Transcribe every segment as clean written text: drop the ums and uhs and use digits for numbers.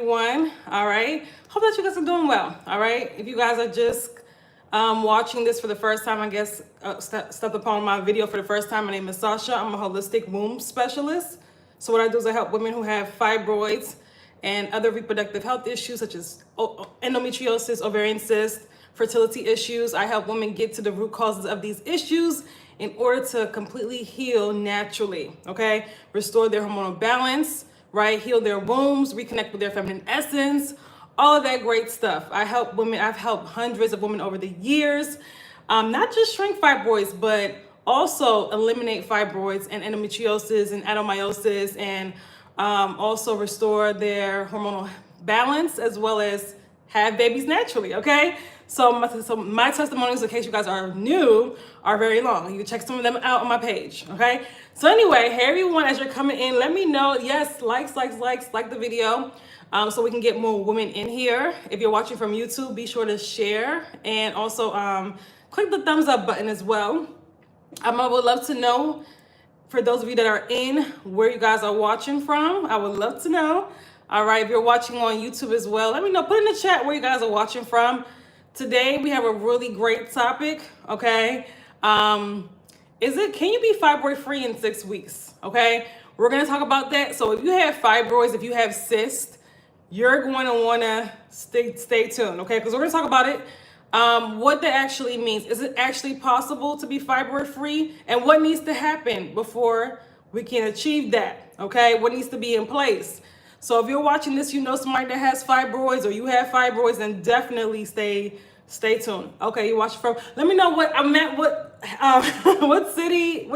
everyone. All right. Hope that you guys are doing well. All right. If you guys are just watching this for the first time, I guess, stepped upon my video for the first time, my name is Sasha. I'm a holistic womb specialist. So what I do is I help women who have fibroids and other reproductive health issues such as endometriosis, ovarian cysts, fertility issues. I help women get to the root causes of these issues in order to completely heal naturally, okay? Restore their hormonal balance, right? Heal their wombs, reconnect with their feminine essence, all of that great stuff. I help women, I've helped hundreds of women over the years, not just shrink fibroids, but also eliminate fibroids and endometriosis and adenomyosis, and also restore their hormonal balance as well as have babies naturally, okay? So my testimonials, in case you guys are new, are very long. You can check some of them out on my page, okay? So anyway, hey everyone, as you're coming in, let me know, yes, like the video, so we can get more women in here. If you're watching from YouTube, be sure to share and also click the thumbs up button as well. I would love to know, for those of you that are in, where you guys are watching from. I would love to know. All right, if you're watching on YouTube as well, let me know. Put in the chat where you guys are watching from. Today we have a really great topic, okay? Can you be fibroid free in 6 weeks? Okay, we're gonna talk about that. So if you have fibroids, if you have cysts, you're going to wanna stay tuned, okay? Because we're gonna talk about it. What that actually means. Is it actually possible to be fibroid free? And what needs to happen before we can achieve that, okay? What needs to be in place? So if you're watching this, you know somebody that has fibroids or you have fibroids, then definitely stay tuned. Okay, you watching from, let me know what city,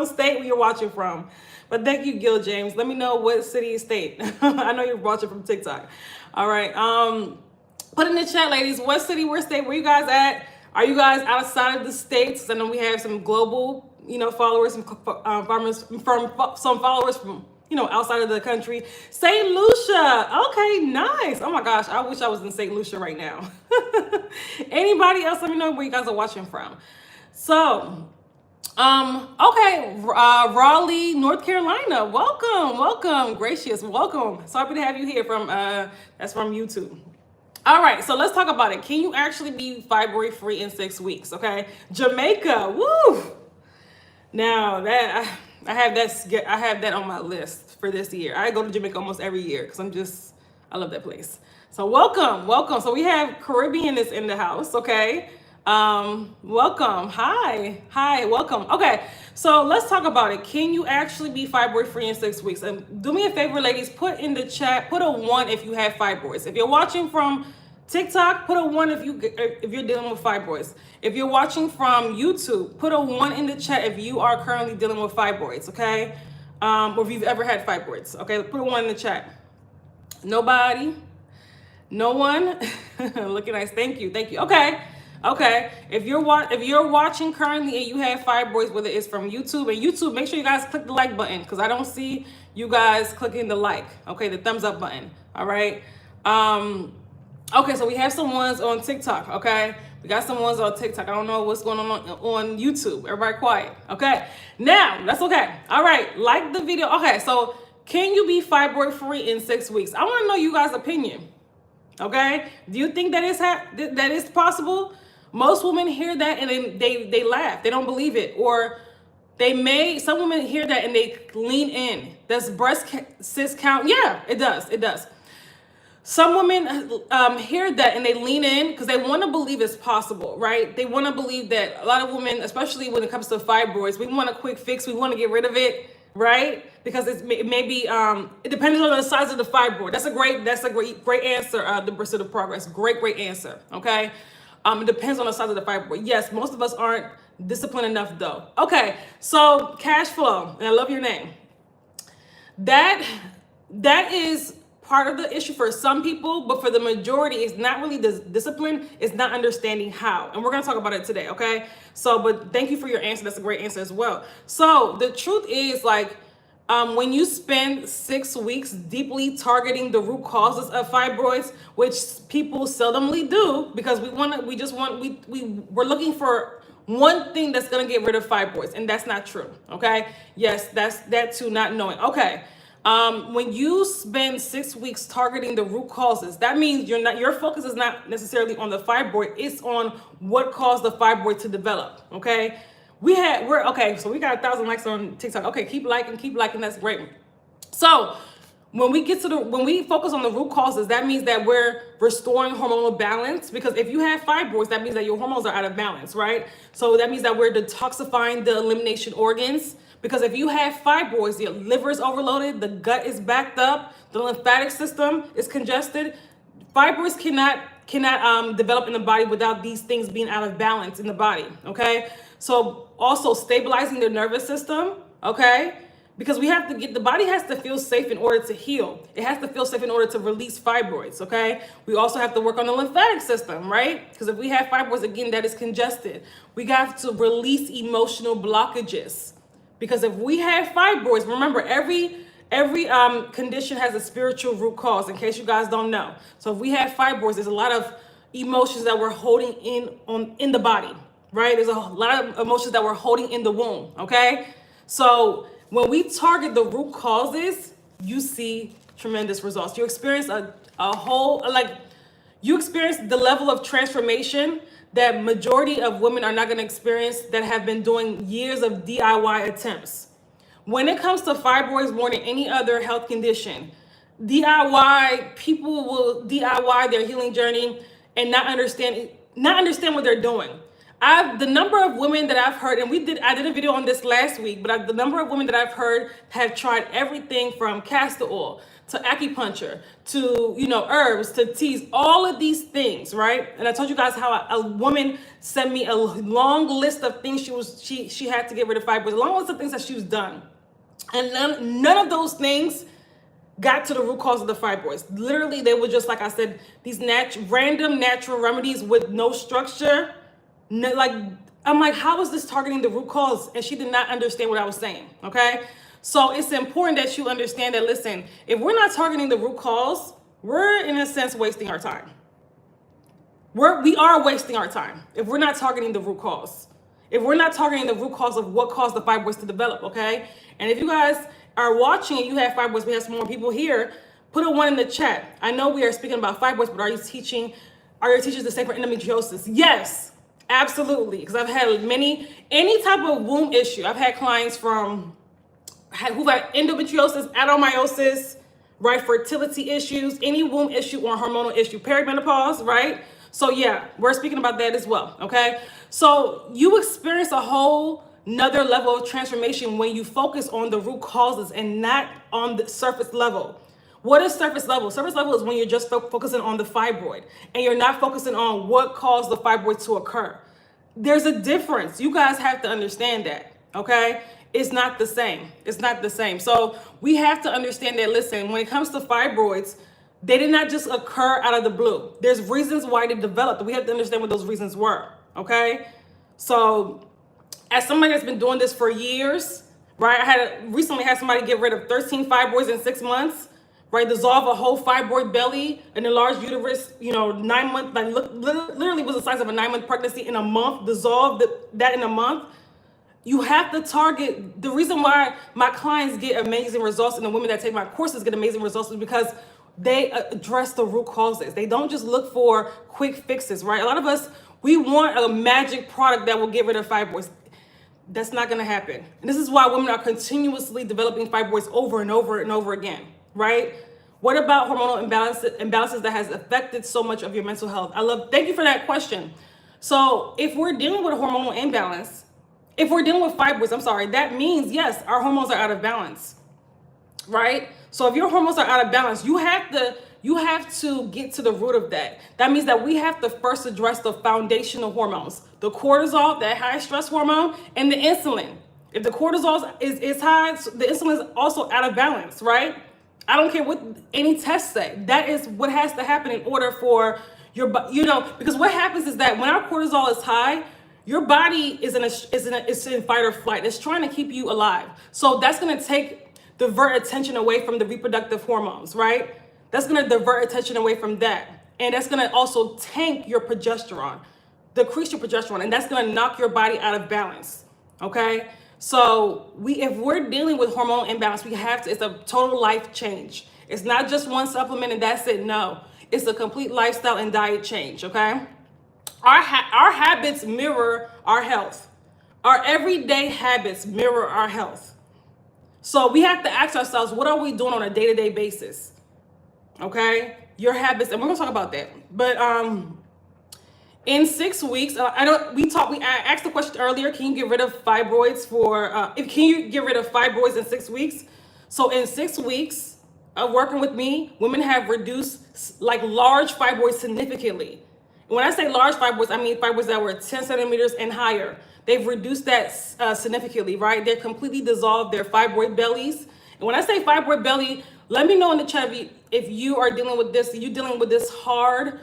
state you're watching from. But thank you, Gil James. Let me know what city and state. I know you're watching from TikTok. All right. Put in the chat, ladies, what city, where state, where you guys at? Are you guys outside of the states? I know we have some global, followers, some followers from, outside of the country. St. Lucia. Okay, nice. Oh my gosh, I wish I was in St. Lucia right now. Anybody else? Let me know where you guys are watching from. So, okay, Raleigh, North Carolina. Welcome, gracious, welcome. So happy to have you here from, that's from YouTube. All right, so let's talk about it. Can you actually be fibroid free in 6 weeks? Okay, Jamaica. Woo! Now that I have that on my list for this year. I go to Jamaica almost every year because I love that place. So welcome. So we have Caribbean is in the house. Okay, welcome. Hi, welcome. Okay, so let's talk about it. Can you actually be fibroid free in 6 weeks? And do me a favor, ladies, put in the chat, put a 1 if you have fibroids. If you're watching from TikTok, put a 1 if you're dealing with fibroids. If you're watching from YouTube, put a 1 in the chat if you are currently dealing with fibroids, okay? Or if you've ever had fibroids, okay? Put a 1 in the chat. Nobody? No one? Looking nice. Thank you. Okay. If you're watching currently and you have fibroids, whether it's from YouTube, and YouTube, make sure you guys click the like button because I don't see you guys clicking the like, okay, the thumbs up button. All right. Okay, so we have some ones on TikTok, okay? We got some ones on TikTok. I don't know what's going on YouTube. Everybody quiet, okay? Now, that's okay. All right, like the video. Okay, so can you be fibroid free in 6 weeks? I want to know you guys' opinion, okay? Do you think that is possible? Most women hear that and they laugh. They don't believe it. Or some women hear that and they lean in. Does breast cyst count? Yeah, it does. Some women hear that and they lean in because they want to believe it's possible, right? They want to believe that. A lot of women, especially when it comes to fibroids, we want a quick fix. We want to get rid of it, right? Because it may be, it depends on the size of the fibroid. That's a great answer, the Pursuit of Progress. Great answer, okay? It depends on the size of the fibroid. Yes, most of us aren't disciplined enough though. Okay, so cash flow, and I love your name. That is part of the issue for some people, but for the majority, it's not really the discipline, it's not understanding how. And we're gonna talk about it today, okay? So, but thank you for your answer. That's a great answer as well. So the truth is, like, when you spend 6 weeks deeply targeting the root causes of fibroids, which people seldomly do, because we're looking for one thing that's gonna get rid of fibroids, and that's not true, okay? Yes, that's that too, not knowing. Okay. When you spend 6 weeks targeting the root causes, that means your focus is not necessarily on the fibroid, it's on what caused the fibroid to develop. Okay. So we got 1,000 likes on TikTok. Okay, keep liking, that's great. So when we focus on the root causes, that means that we're restoring hormonal balance, because if you have fibroids, that means that your hormones are out of balance, right? So that means that we're detoxifying the elimination organs, because if you have fibroids, your liver is overloaded, the gut is backed up, the lymphatic system is congested. Fibroids cannot develop in the body without these things being out of balance in the body, okay? So also stabilizing the nervous system, okay? Because the body has to feel safe in order to heal. It has to feel safe in order to release fibroids, okay? We also have to work on the lymphatic system, right? Because if we have fibroids, again, that is congested. We have to release emotional blockages. Because if we have fibroids, remember, every condition has a spiritual root cause, in case you guys don't know. So if we have fibroids, there's a lot of emotions that we're holding in the body, right? There's a lot of emotions that we're holding in the womb, okay? So when we target the root causes, you see tremendous results. You experience you experience the level of transformation that majority of women are not going to experience that have been doing years of DIY attempts. When it comes to fibroids, more than any other health condition, people will DIY their healing journey and not understand what they're doing. The number of women that I've heard, and I did a video on this last week, but the number of women that I've heard have tried everything from castor oil to acupuncture to, herbs to teas, all of these things, right? And I told you guys how a woman sent me a long list of things she had to get rid of fibroids, a long list of things that she was done. And none of those things got to the root cause of the fibroids. Literally, they were just, like I said, these random natural remedies with no structure. I'm like, how is this targeting the root cause? And she did not understand what I was saying, okay? So it's important that you understand that, listen, if we're not targeting the root cause, we're in a sense wasting our time. We are wasting our time if we're not targeting the root cause. If we're not targeting the root cause of what caused the fibroids to develop, okay? And if you guys are watching and you have fibroids, we have some more people here, put a 1 in the chat. I know we are speaking about fibroids, but are your teachers the same for endometriosis? Yes, absolutely. Because I've had any type of womb issue. I've had clients who've had endometriosis, adenomyosis, right? Fertility issues, any womb issue or hormonal issue, perimenopause, right? So yeah, we're speaking about that as well, okay? So you experience a whole another level of transformation when you focus on the root causes and not on the surface level. What is surface level? Surface level is when you're just focusing on the fibroid and you're not focusing on what caused the fibroid to occur. There's a difference. You guys have to understand that, okay? It's not the same. It's not the same. So we have to understand that, listen, when it comes to fibroids, they did not just occur out of the blue. There's reasons why they developed. We have to understand what those reasons were, okay? So as somebody that's been doing this for years, right? I recently had somebody get rid of 13 fibroids in 6 months, right? Dissolve a whole fibroid belly, an enlarged uterus, 9 months, literally was the size of a 9-month pregnancy in a month, dissolved that in a month. You have to target. The reason why my clients get amazing results and the women that take my courses get amazing results is because they address the root causes. They don't just look for quick fixes, right? A lot of us, we want a magic product that will get rid of fibroids. That's not going to happen. And this is why women are continuously developing fibroids over and over and over again, right? What about hormonal imbalances that has affected so much of your mental health? Thank you for that question. So if we're dealing with a hormonal imbalance, if we're dealing with fibroids, that means, yes, our hormones are out of balance, right? So if your hormones are out of balance, you have to get to the root of that. That means that we have to first address the foundational hormones, the cortisol, that high stress hormone, and the insulin. If the cortisol is high, the insulin is also out of balance, right? I don't care what any tests say. That is what has to happen in order for your, because what happens is that when our cortisol is high, your body is in fight or flight. It's trying to keep you alive. So that's going to divert attention away from the reproductive hormones, right? That's going to divert attention away from that. And that's going to also tank your progesterone, decrease your progesterone, and that's going to knock your body out of balance, okay? So if we're dealing with hormonal imbalance, we have to, it's a total life change. It's not just one supplement and that's it. No, it's a complete lifestyle and diet change, okay? Our habits mirror our health. Our everyday habits mirror our health. So we have to ask ourselves, what are we doing on a day-to-day basis? Okay? Your habits, and we're gonna talk about that. But in 6 weeks, I asked the question earlier, can you get rid of fibroids can you get rid of fibroids in 6 weeks? So in 6 weeks of working with me, women have reduced like large fibroids significantly. When I say large fibroids, I mean fibroids that were 10 centimeters and higher. They've reduced that significantly, right? They're completely dissolved their fibroid bellies. And when I say fibroid belly, let me know in the chat if you are dealing with this, you're dealing with this hard,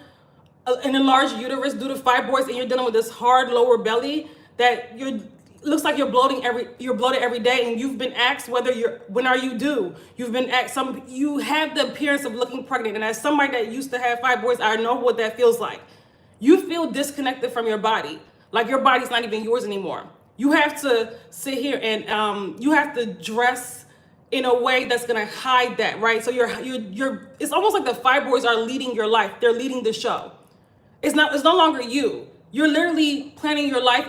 an enlarged uterus due to fibroids, and you're dealing with this hard lower belly that looks like you're bloated every day, and you've been asked when are you due? You've been asked you have the appearance of looking pregnant, and as somebody that used to have fibroids, I know what that feels like. You feel disconnected from your body, like your body's not even yours anymore. You have to sit here and you have to dress in a way that's gonna hide that, right? So it's almost like the fibroids are leading your life. They're leading the show. It's no longer you. You're literally planning your life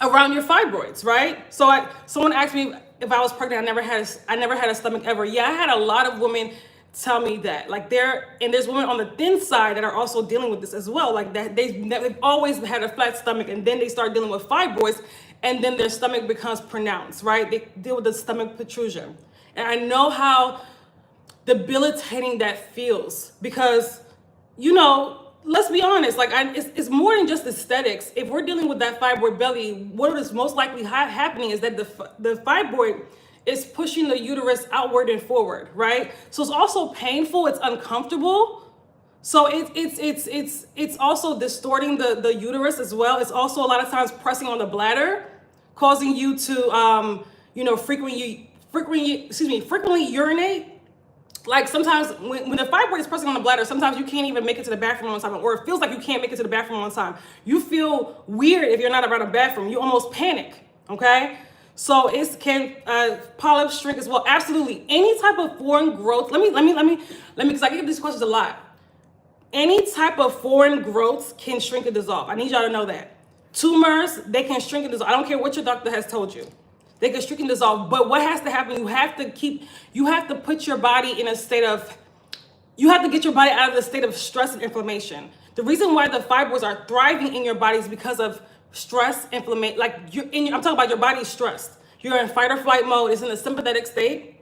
around your fibroids, right? So someone asked me if I was pregnant. I never had a stomach ever. Yeah, I had a lot of women tell me that. Like there's women on the thin side that are also dealing with this as well. Like that they've always had a flat stomach, and then they start dealing with fibroids, and then their stomach becomes pronounced, right? They deal with the stomach protrusion. And I know how debilitating that feels because, let's be honest, like it's more than just aesthetics. If we're dealing with that fibroid belly, what is most likely happening is that the fibroid is pushing the uterus outward and forward, right? So it's also painful, it's uncomfortable. So it's also distorting the uterus as well. It's also a lot of times pressing on the bladder, causing you to frequently urinate. Like sometimes when the fibroid is pressing on the bladder, sometimes you can't even make it to the bathroom on time, or it feels like you can't make it to the bathroom on time. You feel weird if you're not around a bathroom. You almost panic, okay? So can polyps shrink as well? Absolutely. Any type of foreign growth. Let me, because I get these questions a lot. Any type of foreign growths can shrink and dissolve. I need y'all to know that. Tumors, they can shrink and dissolve. I don't care what your doctor has told you. They can shrink and dissolve. But what has to happen, you have to put your body in a state of, you have to get your body out of the state of stress and inflammation. The reason why the fibroids are thriving in your body is because of stress, inflammation. Like I'm talking about your body's stressed. You're in fight or flight mode. It's in a sympathetic state,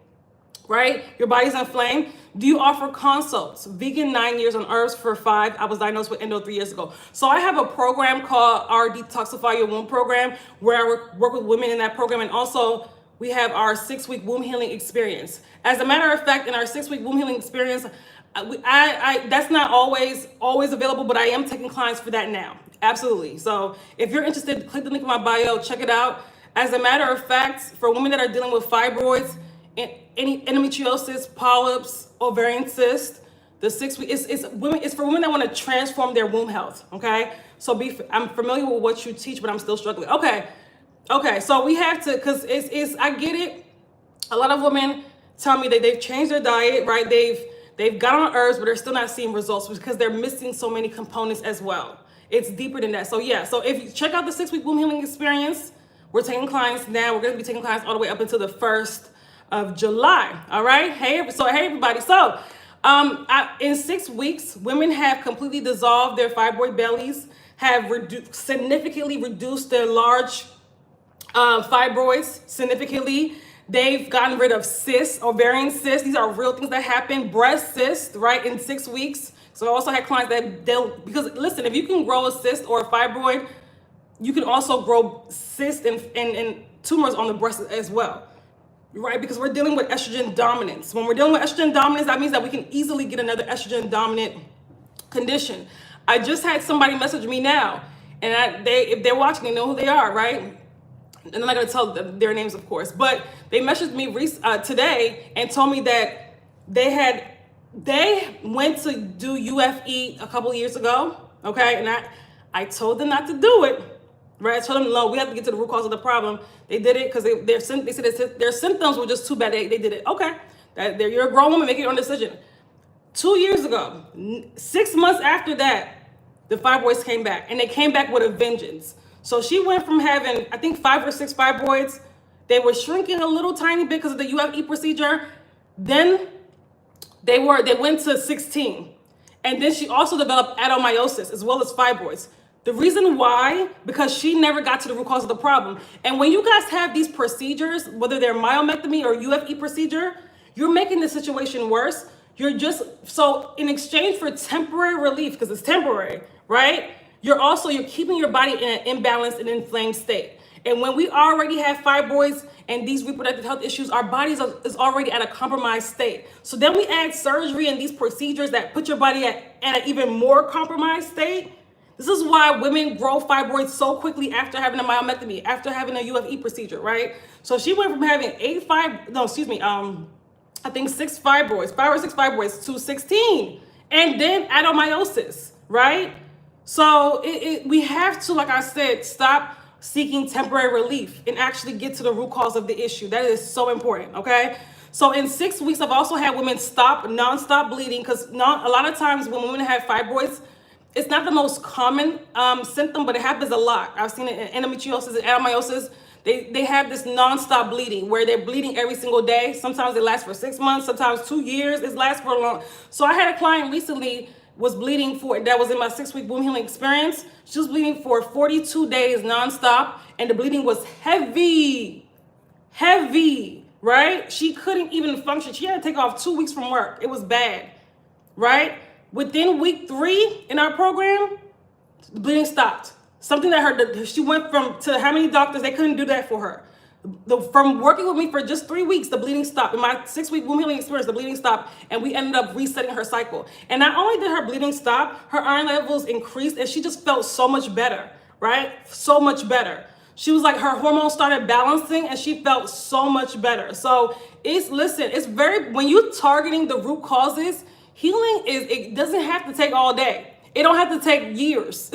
right? Your body's inflamed. Do you offer consults? Vegan 9 years, on herbs for 5. I was diagnosed with endo 3 years ago. So I have a program called our Detoxify Your Womb program, where I work with women in that program. And also we have our 6-week womb healing experience. As a matter of fact, in our 6-week womb healing experience, that's not always available, but I am taking clients for that now. Absolutely. So if you're interested, click the link in my bio, check it out. As a matter of fact, for women that are dealing with fibroids, any endometriosis, polyps, ovarian cysts, the 6 week it's for women that want to transform their womb health. Okay. So I'm familiar with what you teach, but I'm still struggling. Okay. So we have to, because I get it. A lot of women tell me that they've changed their diet, right? They've got on herbs, but they're still not seeing results because they're missing so many components as well. It's deeper than that. So yeah, so if you check out the 6-week womb healing experience, we're taking clients now. We're going to be taking clients all the way up until the 1st of July. All right. Hey everybody. So in 6 weeks, women have completely dissolved their fibroid bellies, have significantly reduced their large fibroids significantly. They've gotten rid of cysts, ovarian cysts. These are real things that happen. Breast cysts, right, in 6 weeks. So I also had clients because listen, if you can grow a cyst or a fibroid, you can also grow cysts and tumors on the breast as well, right? Because we're dealing with estrogen dominance. When we're dealing with estrogen dominance, that means that we can easily get another estrogen dominant condition. I just had somebody message me now, and if they're watching, they know who they are, right? And I'm not gonna tell their names, of course, but they messaged me today and told me that they went to do UFE a couple years ago, okay? And I told them not to do it, right? I told them, no, we have to get to the root cause of the problem. They did it because they said their symptoms were just too bad. They did it. Okay, you're a grown woman, make your own decision. 2 years ago, 6 months after that, the fibroids came back, and they came back with a vengeance. So she went from having, I think, 5 or 6 fibroids. They were shrinking a little tiny bit because of the UFE procedure. Then they went to 16. And then she also developed adenomyosis as well as fibroids. The reason why, because she never got to the root cause of the problem. And when you guys have these procedures, whether they're myomectomy or UFE procedure, you're making the situation worse. So in exchange for temporary relief, because it's temporary, right? You're keeping your body in an imbalanced and inflamed state. And when we already have fibroids and these reproductive health issues, our bodies is already at a compromised state. So then we add surgery and these procedures that put your body at an even more compromised state. This is why women grow fibroids so quickly after having a myomectomy, after having a UFE procedure, right? So she went from having 6 fibroids, 5 or 6 fibroids to 16, and then adenomyosis, right? So we have to, like I said, stop seeking temporary relief and actually get to the root cause of the issue. That is so important, okay? So in 6 weeks, I've also had women stop nonstop bleeding, because a lot of times when women have fibroids, it's not the most common symptom, but it happens a lot. I've seen it in endometriosis and adenomyosis. They have this nonstop bleeding where they're bleeding every single day. Sometimes it lasts for 6 months, sometimes 2 years. It lasts for a long. So I had a client recently was bleeding that was in my 6-week womb healing experience. She was bleeding for 42 days nonstop, and the bleeding was heavy, right? She couldn't even function. She had to take off 2 weeks from work. It was bad, right? Within week 3 in our program, the bleeding stopped. Something that she went to how many doctors, they couldn't do that for her. From working with me for just 3 weeks, the bleeding stopped. In my 6-week womb healing experience, the bleeding stopped, and we ended up resetting her cycle. And not only did her bleeding stop, her iron levels increased, and she just felt so much better, right? So much better. She was like, her hormones started balancing, and she felt so much better. So when you're targeting the root causes, healing it doesn't have to take all day. It don't have to take years.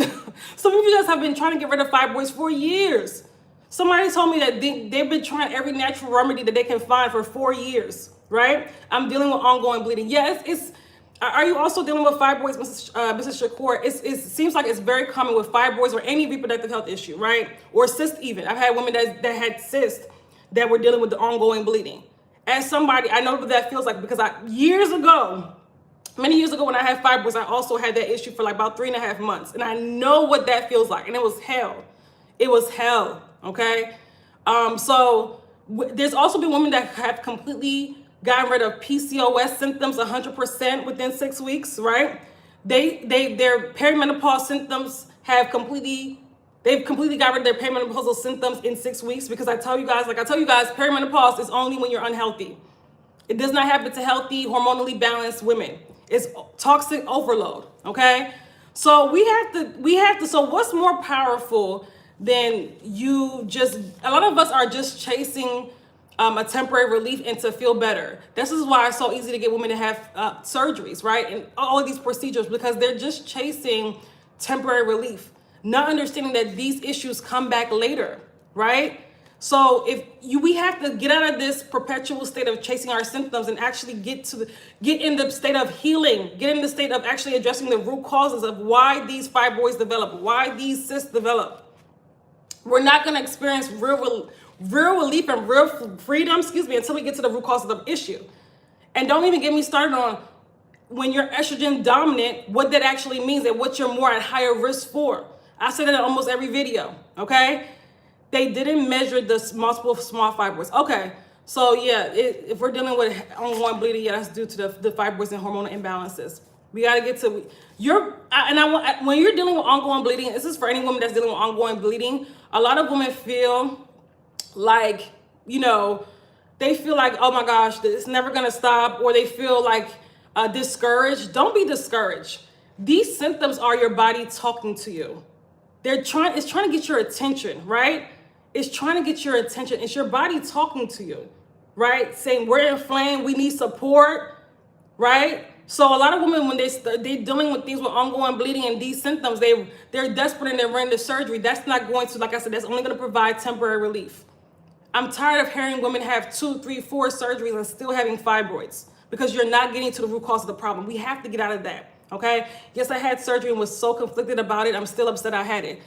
Some of you guys have been trying to get rid of fibroids for years. Somebody told me that they've been trying every natural remedy that they can find for 4 years, right? I'm dealing with ongoing bleeding. Yes, are you also dealing with fibroids, Mrs. Shakur? It seems like it's very common with fibroids or any reproductive health issue, right? Or cysts even. I've had women that had cysts that were dealing with the ongoing bleeding. As somebody, I know what that feels like, because many years ago when I had fibroids, I also had that issue for like about 3.5 months. And I know what that feels like. And it was hell. It was hell. Okay. There's also been women that have completely gotten rid of PCOS symptoms 100% within 6 weeks, right? Their perimenopause symptoms they've completely got rid of their perimenopausal symptoms in 6 weeks, because I tell you guys, perimenopause is only when you're unhealthy. It does not happen to healthy, hormonally balanced women. It's toxic overload, okay? So so what's more powerful than a lot of us are just chasing a temporary relief and to feel better. This is why it's so easy to get women to have surgeries, right? And all of these procedures, because they're just chasing temporary relief, not understanding that these issues come back later, right? So we have to get out of this perpetual state of chasing our symptoms and actually get in the state of healing, get in the state of actually addressing the root causes of why these fibroids develop, why these cysts develop. We're not going to experience real relief and real freedom, until we get to the root cause of the issue. And don't even get me started on when you're estrogen dominant, what that actually means and what you're more at higher risk for. I say that in almost every video, okay? They didn't measure the multiple small fibroids. Okay, so yeah, if we're dealing with ongoing bleeding, yeah, that's due to the fibroids and hormonal imbalances. We got to get to when you're dealing with ongoing bleeding, this is for any woman that's dealing with ongoing bleeding. A lot of women feel like, they feel like, oh my gosh, it's never going to stop, or they feel like discouraged. Don't be discouraged. These symptoms are your body talking to you. It's trying to get your attention, right? It's trying to get your attention. It's your body talking to you, right? Saying we're inflamed, we need support, right? So a lot of women, when they're dealing with things with ongoing bleeding and these symptoms, they're desperate and they're running to surgery. That's not going to, like I said, that's only going to provide temporary relief. I'm tired of hearing women have 2, 3, 4 surgeries and still having fibroids because you're not getting to the root cause of the problem. We have to get out of that, okay? Yes, I had surgery and was so conflicted about it. I'm still upset I had it.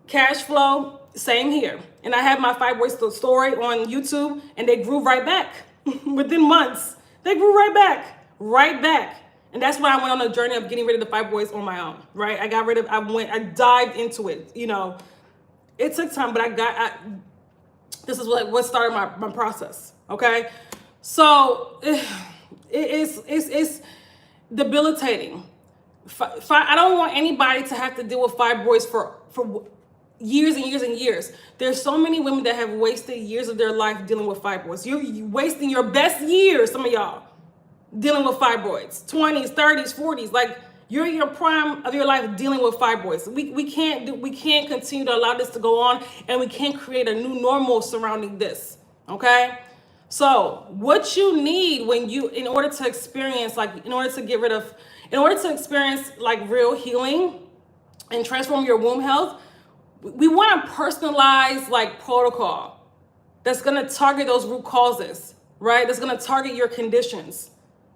Cash flow, same here. And I have my fibroid story on YouTube, and they grew right back within months. They grew right back. And that's when I went on a journey of getting rid of the fibroids on my own, right? I dived into it. You know, it took time, but this is what started my process, okay? So it's debilitating. I don't want anybody to have to deal with fibroids for years and years and years. There's so many women that have wasted years of their life dealing with fibroids. You're wasting your best years, some of y'all, dealing with fibroids. 20s, 30s, 40s, like you're in your prime of your life dealing with fibroids. We can't continue to allow this to go on, and we can't create a new normal surrounding this, okay? So what you need in order to experience like real healing and transform your womb health, we want a personalized like protocol that's going to target those root causes, right? That's going to target your conditions,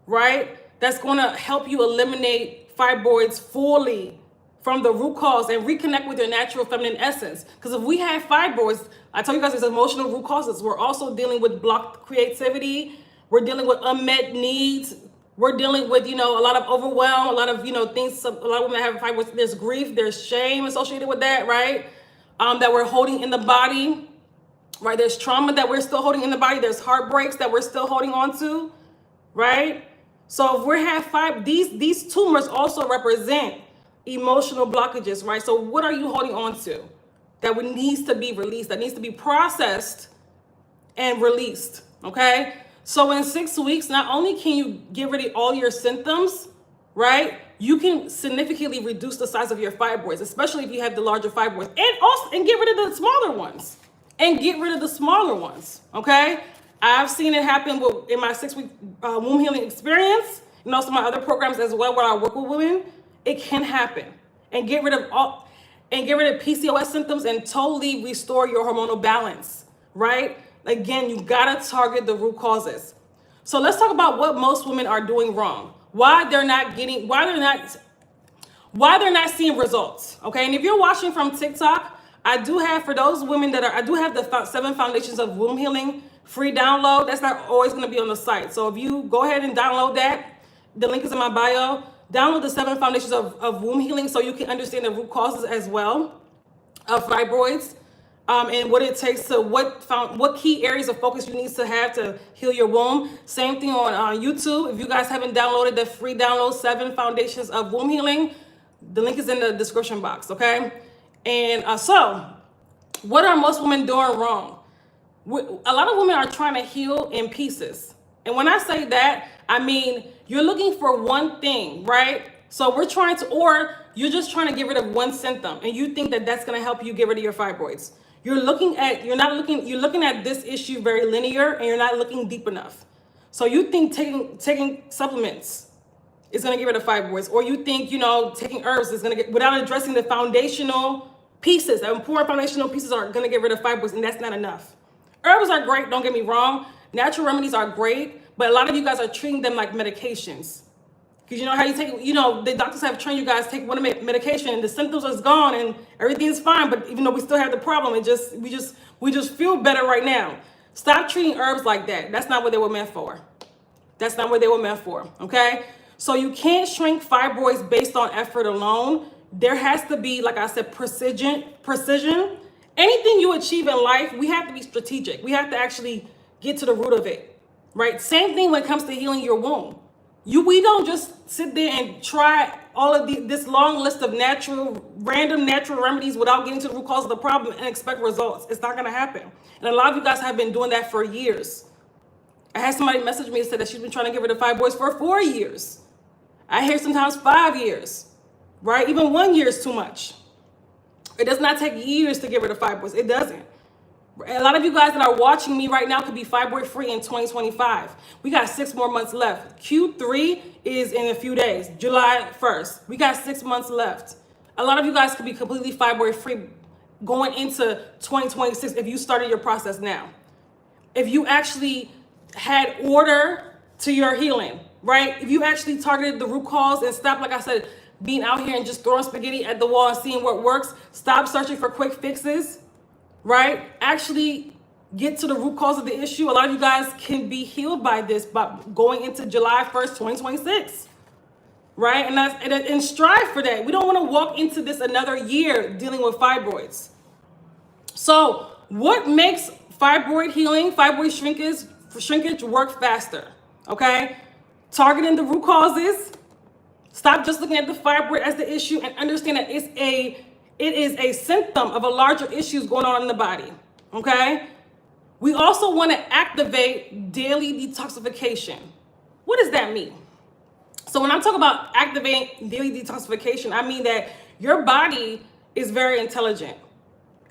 right? That's going to help you eliminate fibroids fully from the root cause and reconnect with your natural feminine essence. Because if we have fibroids, I tell you guys, there's emotional root causes. We're also dealing with blocked creativity. We're dealing with unmet needs. We're dealing with, a lot of overwhelm, a lot of, things. A lot of women have fibroids. There's grief, there's shame associated with that, right? That we're holding in the body, right? There's trauma that we're still holding in the body. There's heartbreaks that we're still holding on to, right? So if we have these tumors also represent emotional blockages, right? So what are you holding on to that needs to be released, that needs to be processed and released, okay? So in 6 weeks, not only can you get rid of all your symptoms, right? You can significantly reduce the size of your fibroids, especially if you have the larger fibroids, and get rid of the smaller ones. Okay? I've seen it happen in my 6-week womb healing experience, and also my other programs as well, where I work with women. It can happen, and get rid of PCOS symptoms and totally restore your hormonal balance, right? Again, you gotta target the root causes. So let's talk about what most women are doing wrong. Why they're not seeing results. Okay, and if you're watching from TikTok, I do have the 7 foundations of womb healing free download. That's not always going to be on the site. So if you go ahead and download that, the link is in my bio. Download the 7 foundations of womb healing so you can understand the root causes as well of fibroids. And what it takes to what key areas of focus you need to have to heal your womb. Same thing on YouTube. If you guys haven't downloaded the free download 7 foundations of womb healing, the link is in the description box, okay? And so what are most women doing wrong? A lot of women are trying to heal in pieces. And when I say that, I mean, you're looking for one thing, right? So or you're just trying to get rid of one symptom and you think that that's going to help you get rid of your fibroids. You're looking at this issue very linear, and you're not looking deep enough. So you think taking supplements is going to get rid of fibroids, or you think, taking herbs is going to without addressing the foundational pieces, the important foundational pieces are going to get rid of fibroids, and that's not enough. Herbs are great, don't get me wrong. Natural remedies are great, but a lot of you guys are treating them like medications. Because you know how you take, the doctors have trained you guys to take one medication and the symptoms is gone and everything is fine. But even though we still have the problem, we just feel better right now. Stop treating herbs like that. That's not what they were meant for. Okay? So you can't shrink fibroids based on effort alone. There has to be, like I said, precision. Anything you achieve in life, we have to be strategic. We have to actually get to the root of it, right? Same thing when it comes to healing your womb. We don't just sit there and try all of this long list of random natural remedies without getting to the root cause of the problem and expect results. It's not going to happen. And a lot of you guys have been doing that for years. I had somebody message me and said that she's been trying to get rid of fibroids for 4 years. I hear sometimes 5 years, right? Even 1 year is too much. It does not take years to get rid of fibroids. It doesn't. A lot of you guys that are watching me right now could be fibroid free in 2025. We got 6 more months left. Q3 is in a few days, July 1st. We got 6 months left. A lot of you guys could be completely fibroid free going into 2026 if you started your process now. If you actually had order to your healing, right? If you actually targeted the root cause and stopped, like I said, being out here and just throwing spaghetti at the wall and seeing what works, stop searching for quick fixes, right? Actually get to the root cause of the issue. A lot of you guys can be healed by this, by going into July 1st, 2026, right? And strive for that. We don't want to walk into this another year dealing with fibroids. So what makes fibroid healing, fibroid shrinkage work faster? Okay, targeting the root causes. Stop just looking at the fibroid as the issue and understand that it is a symptom of a larger issues going on in the body. Okay, we also want to activate daily detoxification. What does that mean? So when I'm talking about activating daily detoxification, I mean that your body is very intelligent.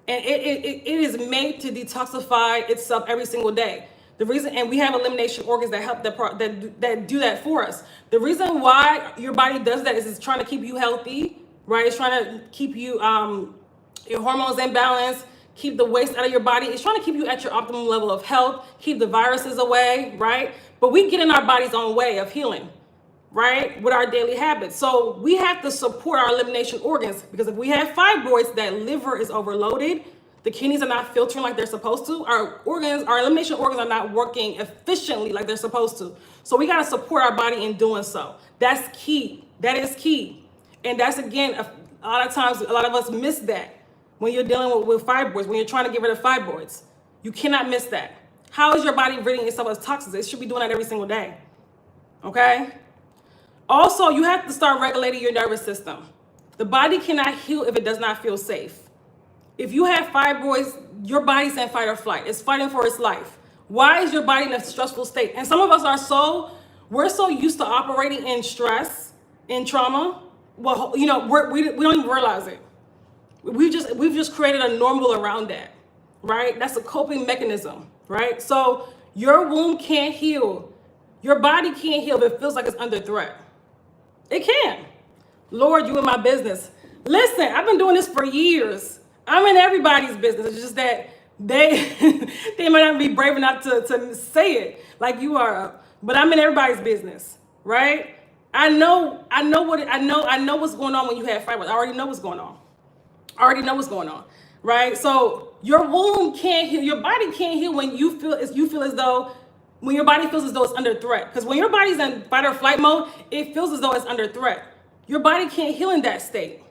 And it is made to detoxify itself every single day. The reason, and we have elimination organs that help that do that for us. The reason why your body does that is it's trying to keep you healthy, right? It's trying to keep you your hormones in balance, keep the waste out of your body. It's trying to keep you at your optimum level of health, keep the viruses away, right? But we get in our body's own way of healing, right, with our daily habits. So we have to support our elimination organs, because if we have fibroids, that liver is overloaded, the kidneys are not filtering like they're supposed to, our elimination organs are not working efficiently like they're supposed to. So we got to support our body in doing so. That's key. That is key. And that's, again, a lot of times, a lot of us miss that when you're dealing with fibroids, when you're trying to get rid of fibroids. You cannot miss that. How is your body ridding itself of toxins? It should be doing that every single day. Okay? Also, you have to start regulating your nervous system. The body cannot heal if it does not feel safe. If you have fibroids, your body's in fight or flight. It's fighting for its life. Why is your body in a stressful state? And some of us we're so used to operating in stress, in trauma. Well, we don't even realize it. We've just created a normal around that, right? That's a coping mechanism, right? So your womb can't heal. Your body can't heal if it feels like it's under threat. It can. Lord, you in my business. Listen, I've been doing this for years. I'm in everybody's business. It's just that they might not be brave enough to say it like you are, but I'm in everybody's business, right? I know what's going on when you have fibroids. I already know what's going on. Right? So your womb can't heal, your body can't heal when you feel as though, when your body feels as though it's under threat. Because when your body's in fight or flight mode, it feels as though it's under threat. Your body can't heal in that state.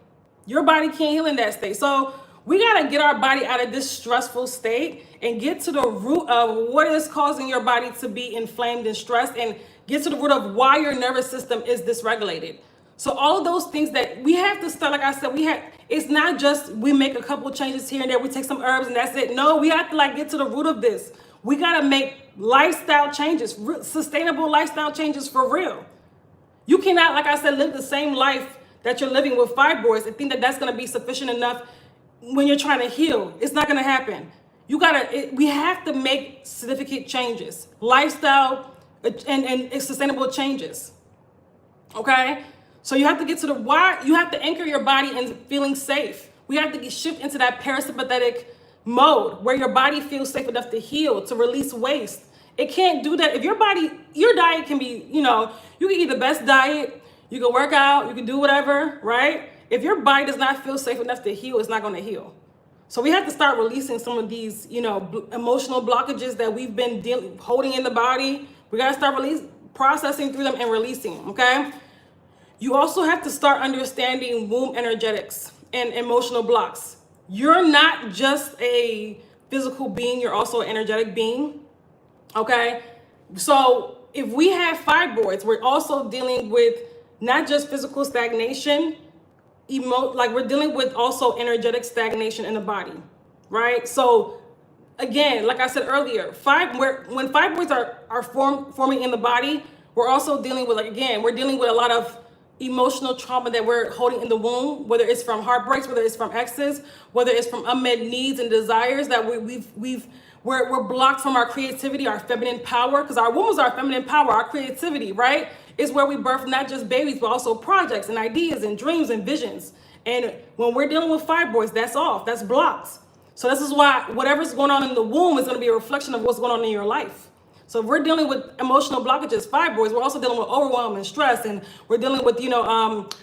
So we got to get our body out of this stressful state and get to the root of what is causing your body to be inflamed and stressed, and get to the root of why your nervous system is dysregulated. So all of those things that we have to start, like I said, it's not just we make a couple changes here and there, we take some herbs and that's it. No, we have to get to the root of this. We got to make lifestyle changes, sustainable lifestyle changes for real. You cannot, like I said, live the same life that you're living with fibroids and think that that's going to be sufficient enough when you're trying to heal. It's not going to happen. We have to make significant changes, lifestyle and sustainable changes. Okay? So you have to get to the why. You have to anchor your body in feeling safe. We have to shift into that parasympathetic mode where your body feels safe enough to heal, to release waste. It can't do that if your diet can be, you can eat the best diet, you can work out, you can do whatever, right? If your body does not feel safe enough to heal, it's not going to heal. So we have to start releasing some of these, emotional blockages that we've been holding in the body. We got to start processing through them and releasing them, okay? You also have to start understanding womb energetics and emotional blocks. You're not just a physical being, you're also an energetic being, okay? So if we have fibroids, we're also dealing with not just physical stagnation, we're dealing with also energetic stagnation in the body, right? So again, like I said earlier, when fibroids are forming in the body, we're also dealing with, we're dealing with a lot of emotional trauma that we're holding in the womb, whether it's from heartbreaks, whether it's from exes, whether it's from unmet needs and desires that we're blocked from our creativity, our feminine power, because our womb is our feminine power, our creativity, right? Is where we birth not just babies, but also projects and ideas and dreams and visions. And when we're dealing with fibroids, that's off, that's blocked. So this is why whatever's going on in the womb is going to be a reflection of what's going on in your life. So if we're dealing with emotional blockages, fibroids, we're also dealing with overwhelm and stress, and we're dealing with,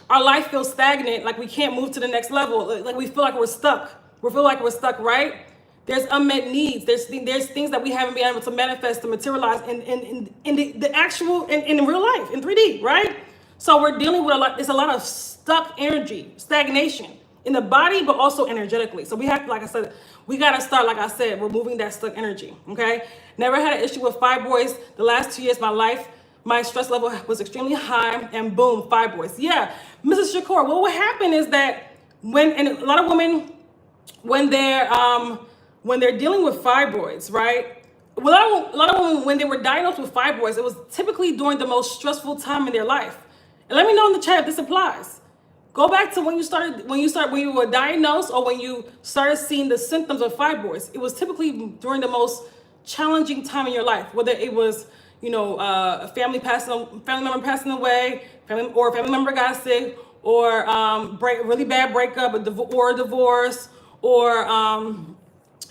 our life feels stagnant, like we can't move to the next level, like we feel like we're stuck. We feel like we're stuck, right? There's unmet needs. There's things that we haven't been able to manifest, to materialize in the actual, in real life, in 3D, right? So we're dealing with there's a lot of stuck energy, stagnation in the body, but also energetically. So we have to, like I said, we got to start, like I said, removing that stuck energy, okay? Never had an issue with fibroids. The last 2 years of my life, my stress level was extremely high, and boom, fibroids. Yeah, Mrs. Shakur, what will happen is that and a lot of women, when they're dealing with fibroids, right? A lot of women, when they were diagnosed with fibroids, it was typically during the most stressful time in their life. And let me know in the chat if this applies. Go back to when you were diagnosed, or when you started seeing the symptoms of fibroids. It was typically during the most challenging time in your life, whether it was, a family member passing away, or a family member got sick, or really bad breakup, or a divorce, or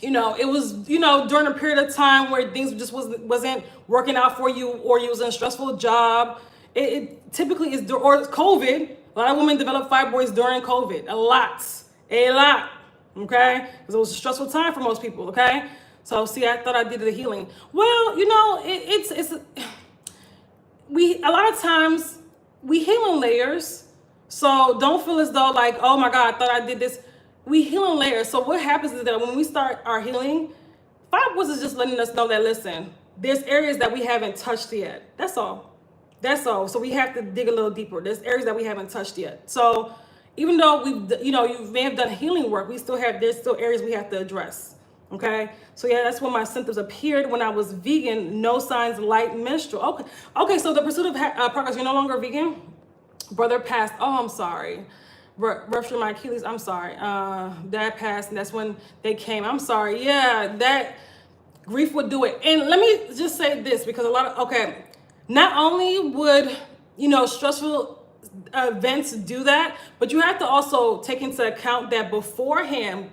it was, during a period of time where things just wasn't working out for you, or you was in a stressful job. It typically is, or COVID. A lot of women develop fibroids during COVID. A lot, okay? Because it was a stressful time for most people, okay? So see, I thought I did the healing. Well, a lot of times we heal in layers. So don't feel as though like, oh my God, I thought I did this. We heal in layers. So what happens is that when we start our healing, fibroids is just letting us know that, listen, there's areas that we haven't touched yet. That's all. That's all. So we have to dig a little deeper. There's areas that we haven't touched yet. So even though you may have done healing work, there's still areas we have to address. Okay. So yeah, that's when my symptoms appeared when I was vegan. No signs, light menstrual. Okay. Okay. So the pursuit of progress. You're no longer vegan. Brother passed. Oh, I'm sorry. Ruptured my Achilles. I'm sorry. Dad passed, and that's when they came. I'm sorry. Yeah, that grief would do it. And let me just say this, because not only would, stressful events do that, but you have to also take into account that beforehand,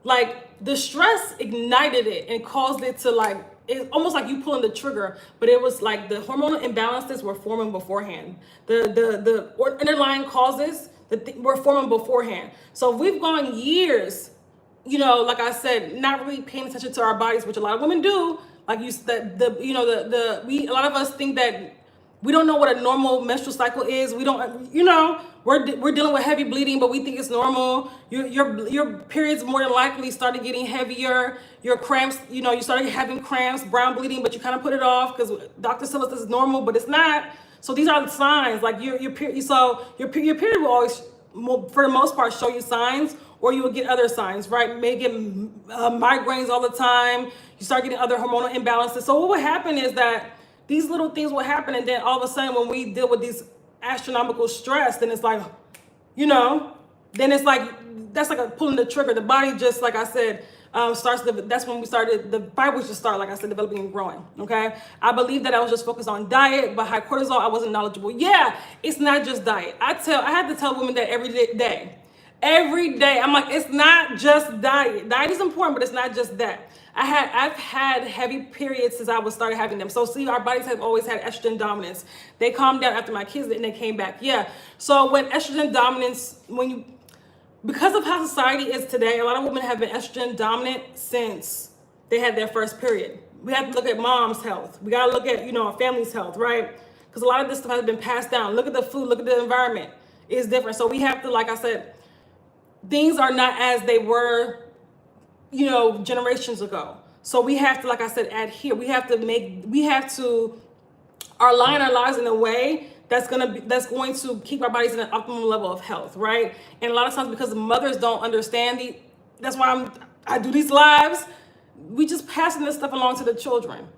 like the stress ignited it and caused it to it's almost like you pulling the trigger, but it was like the hormonal imbalances were forming beforehand. The underlying causes were forming beforehand. So we've gone years, like I said, not really paying attention to our bodies, which a lot of women do. Like a lot of us think that we don't know what a normal menstrual cycle is. We don't, we're dealing with heavy bleeding, but we think it's normal. Your periods more than likely started getting heavier. Your cramps, you started having cramps, brown bleeding, but you kind of put it off because doctor said this is normal, but it's not. So these are the signs. Like your period will always, for the most part, show you signs, or you will get other signs, right? You may get migraines all the time. You start getting other hormonal imbalances. So what will happen is that these little things will happen, and then all of a sudden when we deal with these astronomical stress, then it's like, then it's like, that's like a pulling the trigger. The body just, like I said, that's when the fibroids just start, like I said, developing and growing, okay? I believe that I was just focused on diet, but high cortisol, I wasn't knowledgeable. Yeah, it's not just diet. I had to tell women that every day. I'm like, it's not just diet. Diet is important, but it's not just that. I've had heavy periods since I started having them. So see, our bodies have always had estrogen dominance. They calmed down after my kids and they came back. Yeah. So when estrogen dominance, because of how society is today, a lot of women have been estrogen dominant since they had their first period. We have to look at mom's health. We got to look at, our family's health, right? Because a lot of this stuff has been passed down. Look at the food, look at the environment. It's different. So we have to, like I said, things are not as they were, generations ago. So we have to, like I said, adhere. We have to align our lives in a way that's going to keep our bodies in an optimal level of health, right? And a lot of times, because the mothers don't understand that's why I do these lives. We just passing this stuff along to the children,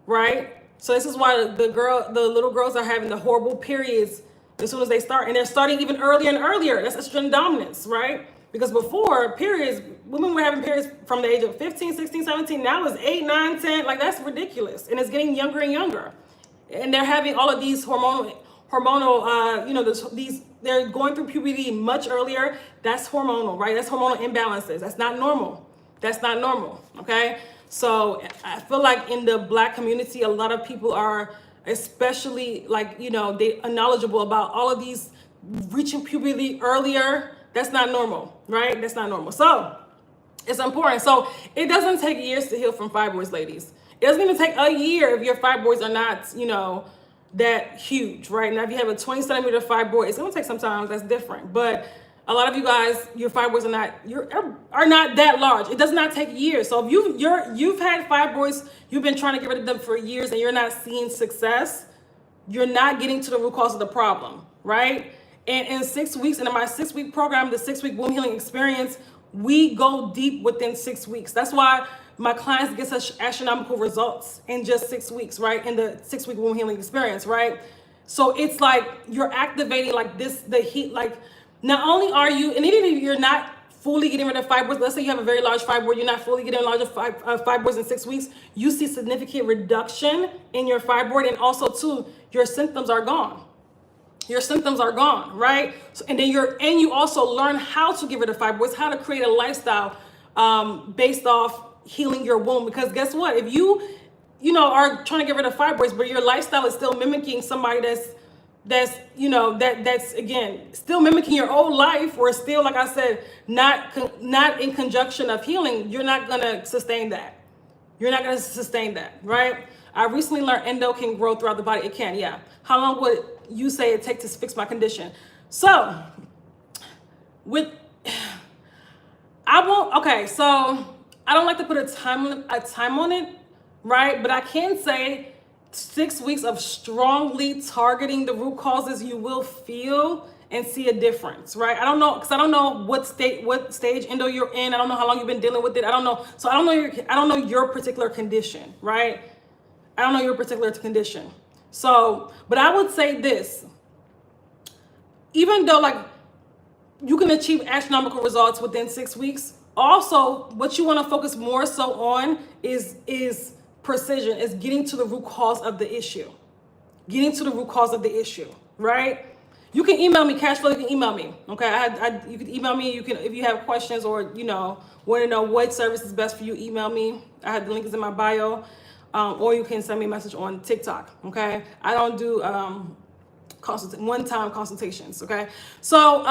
right? So this is why the little girls are having the horrible periods as soon as they start. And they're starting even earlier and earlier. That's estrogen dominance, right? Because before, periods, women were having periods from the age of 15, 16, 17. Now it's 8, 9, 10. Like, that's ridiculous. And it's getting younger and younger. And they're having all of these hormonal, they're going through puberty much earlier. That's hormonal, right? That's hormonal imbalances. That's not normal. That's not normal, okay? So I feel like in the Black community, a lot of people are especially they are knowledgeable about all of these reaching puberty earlier. That's not normal, right? That's not normal. So it's important. So it doesn't take years to heal from fibroids, ladies. It doesn't even take a year if your fibroids are not, that huge, right? Now, if you have a 20 centimeter fibroid, it's gonna take some time. That's different. But a lot of you guys, your fibroids are not that large. It does not take years. So if you've had fibroids, you've been trying to get rid of them for years, and you're not seeing success, you're not getting to the root cause of the problem, right? And in 6 weeks, and in my 6-week program, the 6-week womb healing experience, we go deep within 6 weeks. That's why my clients get such astronomical results in just 6 weeks, right? In the 6-week womb healing experience, right? So it's like you're activating the heat, not only are you, and even if you're not fully getting rid of fibroids, let's say you have a very large fibroid, you're not fully getting rid of fibroids in 6 weeks, you see significant reduction in your fibroid, and also too, your symptoms are gone. Your symptoms are gone, right? So, and then you also learn how to get rid of fibroids, how to create a lifestyle based off healing your womb. Because guess what? If you are trying to get rid of fibroids, but your lifestyle is still mimicking somebody that's again still mimicking your old life, or still, like I said, not in conjunction of healing, you're not gonna sustain that. You're not gonna sustain that, right? I recently learned endo can grow throughout the body. It can, yeah. How long would you say it take to fix my condition? So so I don't like to put a time on it, right? But I can say 6 weeks of strongly targeting the root causes, you will feel and see a difference, right? I don't know, because I don't know what stage endo you're in. I don't know how long you've been dealing with it. I don't know. So I don't know your particular condition, right? I don't know your particular condition. So, but I would say this, even though you can achieve astronomical results within 6 weeks, also what you want to focus more so on is precision, is getting to the root cause of the issue. Getting to the root cause of the issue, right? You can email me, Cashflow, you can email me, okay? You can email me, if you have questions or, want to know what service is best for you, email me. I have the link is in my bio. Or you can send me a message on TikTok, okay? I don't do one-time consultations, okay? So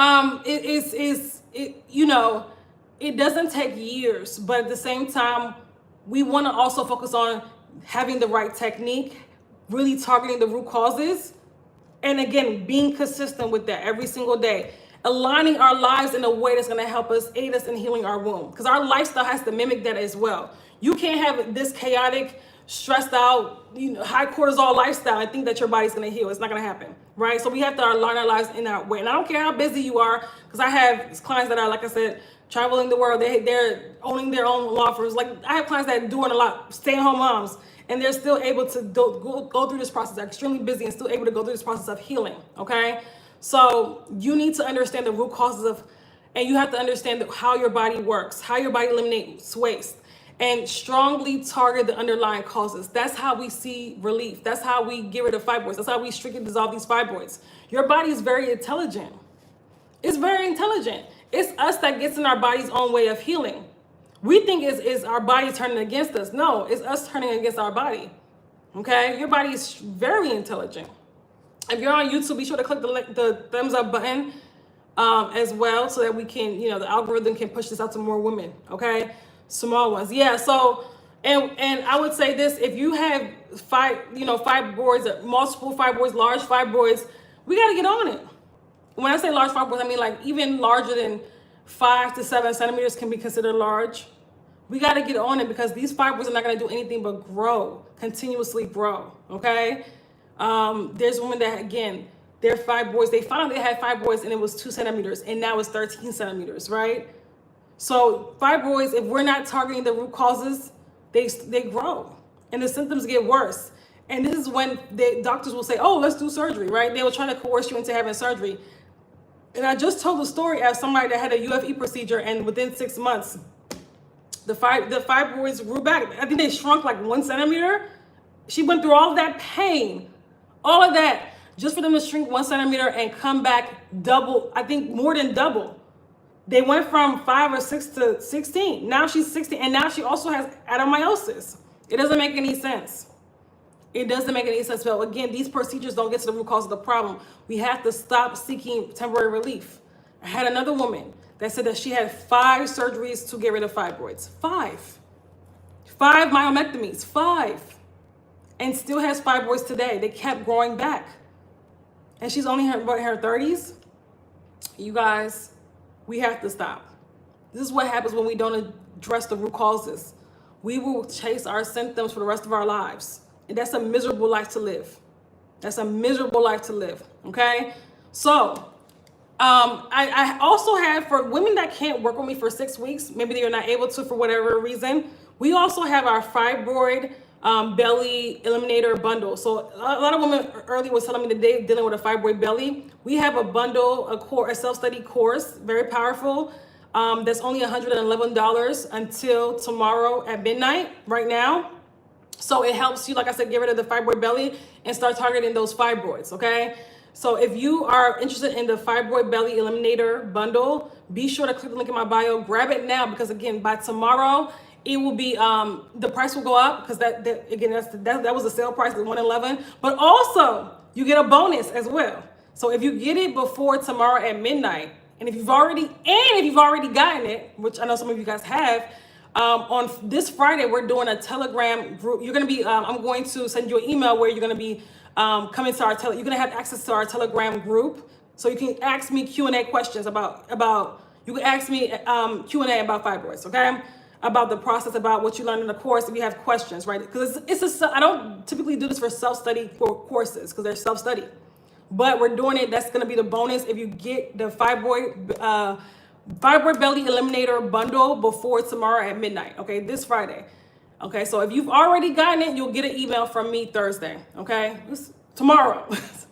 it doesn't take years, but at the same time, we want to also focus on having the right technique, really targeting the root causes, and again, being consistent with that every single day, aligning our lives in a way that's going to help us, aid us in healing our womb, because our lifestyle has to mimic that as well. You can't have this chaotic, stressed out, high cortisol lifestyle and think that your body's going to heal. It's not going to happen, right? So we have to align our lives in that way. And I don't care how busy you are, because I have clients that are, like I said, traveling the world. They're owning their own law firms. I have clients that are doing a lot, stay-at-home moms, and they're still able to go through this process. They're extremely busy and still able to go through this process of healing, okay? So you need to understand the root causes and you have to understand how your body works, how your body eliminates waste, and strongly target the underlying causes. That's how we see relief. That's how we get rid of fibroids. That's how we strictly dissolve these fibroids. Your body is very intelligent. It's very intelligent. It's us that gets in our body's own way of healing. We think it's our body turning against us. No, it's us turning against our body. Okay? Your body is very intelligent. If you're on YouTube, be sure to click the thumbs up button as well, so that we can, the algorithm can push this out to more women. Okay? Small ones. Yeah. So, and I would say this, if you have fibroids, multiple fibroids, large fibroids, we got to get on it. When I say large fibroids, I mean even larger than 5 to 7 centimeters can be considered large. We got to get on it, because these fibroids are not going to do anything but grow, continuously grow. Okay. There's women that, again, their fibroids, they found they had fibroids and it was 2 centimeters and now it's 13 centimeters, right? So fibroids, if we're not targeting the root causes, they grow and the symptoms get worse. And this is when the doctors will say, oh, let's do surgery, right? They will try to coerce you into having surgery. And I just told the story as somebody that had a UFE procedure, and within 6 months, the fibroids grew back. I think they shrunk like 1 centimeter. She went through all of that pain, all of that, just for them to shrink 1 centimeter and come back double, I think more than double. They went from 5 or 6 to 16. Now she's 16, and now she also has adenomyosis. It doesn't make any sense. It doesn't make any sense. But again, these procedures don't get to the root cause of the problem. We have to stop seeking temporary relief. I had another woman that said that she had 5 surgeries to get rid of fibroids. 5. 5 myomectomies. 5. And still has fibroids today. They kept growing back. And she's only in her 30s. You guys, we have to stop. This is what happens when we don't address the root causes. We will chase our symptoms for the rest of our lives. And that's a miserable life to live. That's a miserable life to live, okay? So, I also have, for women that can't work with me for 6 weeks, maybe they're not able to for whatever reason, we also have our fibroid belly eliminator bundle. So a lot of women earlier was telling me that they're dealing with a fibroid belly. We have a bundle, a self-study course, very powerful. That's only $111 until tomorrow at midnight right now. So it helps you, like I said, get rid of the fibroid belly and start targeting those fibroids, okay? So if you are interested in the fibroid belly eliminator bundle, be sure to click the link in my bio, grab it now, because again, by tomorrow, it will be, the price will go up, because that was the sale price, the $111, but also you get a bonus as well. So if you get it before tomorrow at midnight, and if you've already gotten it, which I know some of you guys have, on this Friday, we're doing a Telegram group. You're going to be, I'm going to send you an email where you're going to be coming to our you're going to have access to our Telegram group. So you can ask me Q&A questions you can ask me Q&A about fibroids, okay? About the process, about what you learned in the course, if you have questions, right? Because I don't typically do this for self-study courses, because they're self-study. But we're doing it, that's going to be the bonus if you get the fibroid belly eliminator bundle before tomorrow at midnight, okay? This Friday. Okay, so if you've already gotten it, you'll get an email from me Thursday, okay? Tomorrow.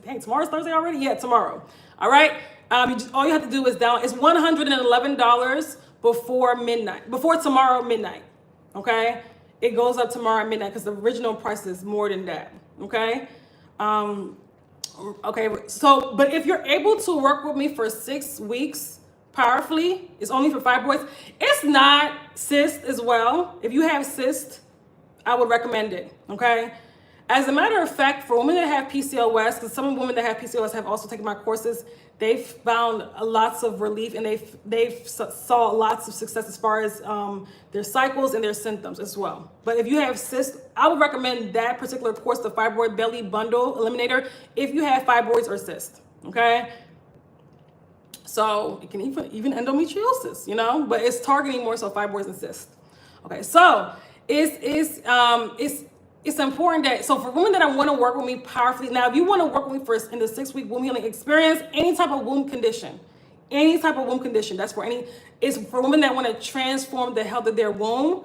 Dang, tomorrow's Thursday already? Yeah, tomorrow. All right? All you have to do is it's $111 before midnight, before tomorrow midnight, okay? It goes up tomorrow at midnight because the original price is more than that, okay? Okay, so, but if you're able to work with me for 6 weeks, powerfully, it's only for fibroids. It's not cyst as well. If you have cyst, I would recommend it, okay? As a matter of fact, for women that have PCOS, because some women that have PCOS have also taken my courses, they've found lots of relief, and they've saw lots of success as far as their cycles and their symptoms as well. But if you have cyst, I would recommend that particular course, the Fibroid Belly Bundle Eliminator, if you have fibroids or cyst, okay? So it can even endometriosis, you know, but it's targeting more so fibroids and cysts. Okay, so it's important that, so for women that want to work with me powerfully, now if you want to work with me first in the 6-week womb healing experience, any type of womb condition, that's for it's for women that want to transform the health of their womb.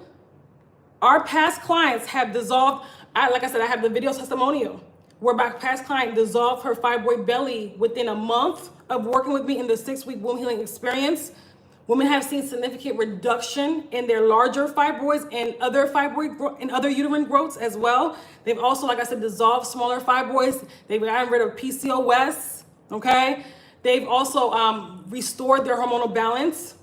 Our past clients have dissolved, like I said, I have the video testimonial where my past client dissolved her fibroid belly within a month of working with me in the 6-week womb healing experience. Women have seen significant reduction in their larger fibroids and other uterine growths as well. They've also, like I said, dissolved smaller fibroids. They've gotten rid of PCOS, okay? They've also restored their hormonal balance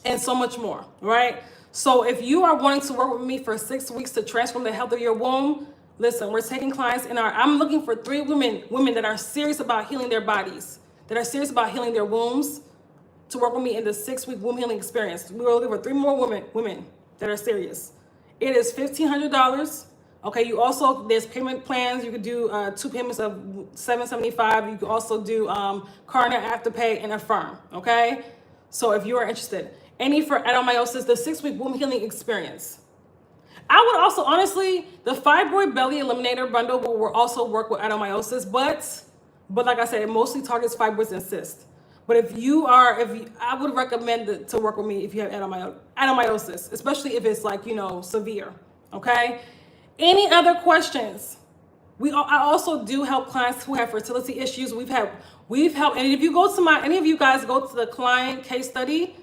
and so much more, right? So if you are wanting to work with me for 6 weeks to transform the health of your womb, listen, we're taking clients I'm looking for 3 women that are serious about healing their bodies, that are serious about healing their wombs, to work with me in the 6-week womb healing experience. We're looking for 3 more women that are serious. It is $1,500. Okay, you also, there's payment plans. You could do 2 payments of $775. You could also do Klarna Afterpay and Affirm, okay? So if you are interested. Any for adenomyosis, the 6-week womb healing experience. I would also, honestly, the Fibroid Belly Eliminator Bundle will also work with adenomyosis, but like I said, it mostly targets fibroids and cysts. But I would recommend to work with me if you have adenomyosis, especially if it's like, you know, severe, okay? Any other questions? I also do help clients who have fertility issues. We've helped, and if you go to any of you guys go to the client case study,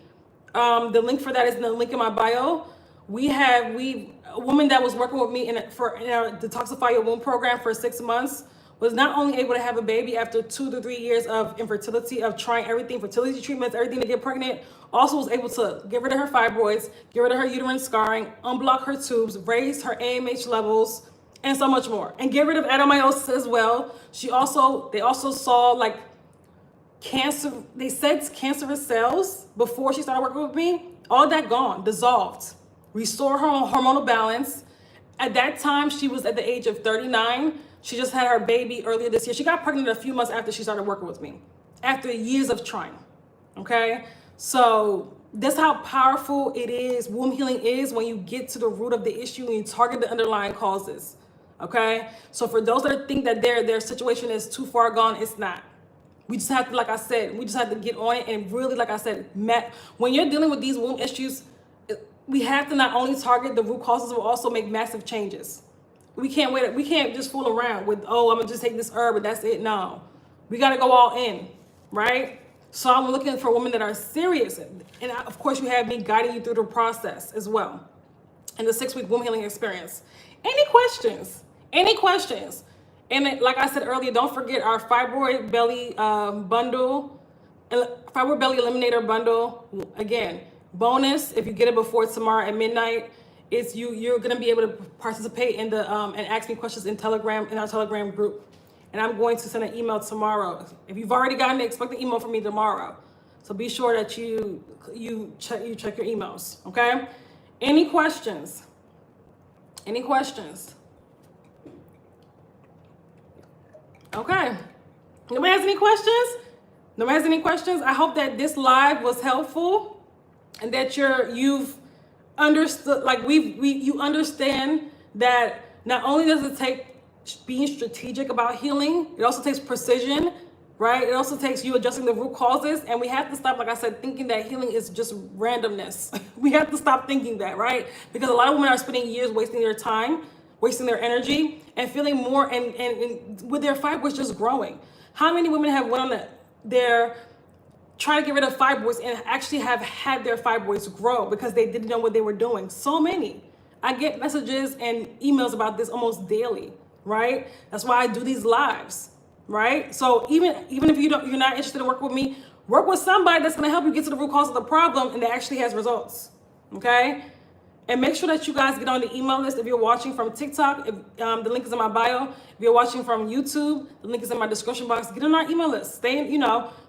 the link for that is in the link in my bio. A woman that was working with me in our Detoxify Your Womb program for 6 months was not only able to have a baby after 2 to 3 years of infertility, of trying everything, fertility treatments, everything to get pregnant, also was able to get rid of her fibroids, get rid of her uterine scarring, unblock her tubes, raise her AMH levels, and so much more, and get rid of adenomyosis as well. They also saw like cancer. They said cancerous cells before she started working with me. All that gone, dissolved, restore her hormonal balance. At that time, she was at the age of 39. She just had her baby earlier this year. She got pregnant a few months after she started working with me, after years of trying. Okay, so that's how powerful it is. Womb healing is when you get to the root of the issue and you target the underlying causes. Okay, so for those that think that their situation is too far gone, it's not. We just have to, like I said, we just have to get on it and really, like I said, when you're dealing with these womb issues, we have to not only target the root causes, but also make massive changes. We can't wait. We can't just fool around with, oh, I'm gonna just take this herb and that's it. No, we got to go all in, right? So I'm looking for women that are serious, and of course, you have me guiding you through the process as well, in the 6-week womb healing experience. Any questions? Any questions? And like I said earlier, don't forget our Fibroid Belly bundle, Fibroid Belly Eliminator bundle. Again, bonus if you get it before tomorrow at midnight. It's you're gonna be able to participate in the and ask me questions in our Telegram group. And I'm going to send an email tomorrow. If you've already gotten it, expect an email from me tomorrow. So be sure that you check your emails. Okay? Any questions? Any questions? Okay. Nobody has any questions? Nobody has any questions? I hope that this live was helpful and that you've understood, like you understand that not only does it take being strategic about healing, it also takes precision, right? It also takes you adjusting the root causes, and we have to stop, like I said, thinking that healing is just randomness. We have to stop thinking that, right? Because a lot of women are spending years wasting their time, wasting their energy, and feeling more, and with their fibroids just growing. How many women have went on their trying to get rid of fibroids and actually have had their fibroids grow because they didn't know what they were doing? So many. I get messages and emails about this almost daily, right? That's why I do these lives, right? So even if you're not interested in working with me, work with somebody that's going to help you get to the root cause of the problem and that actually has results, okay? And make sure that you guys get on the email list. If you're watching from TikTok, the link is in my bio. If you're watching from YouTube, the link is in my description box. Get on our email list. Stay in,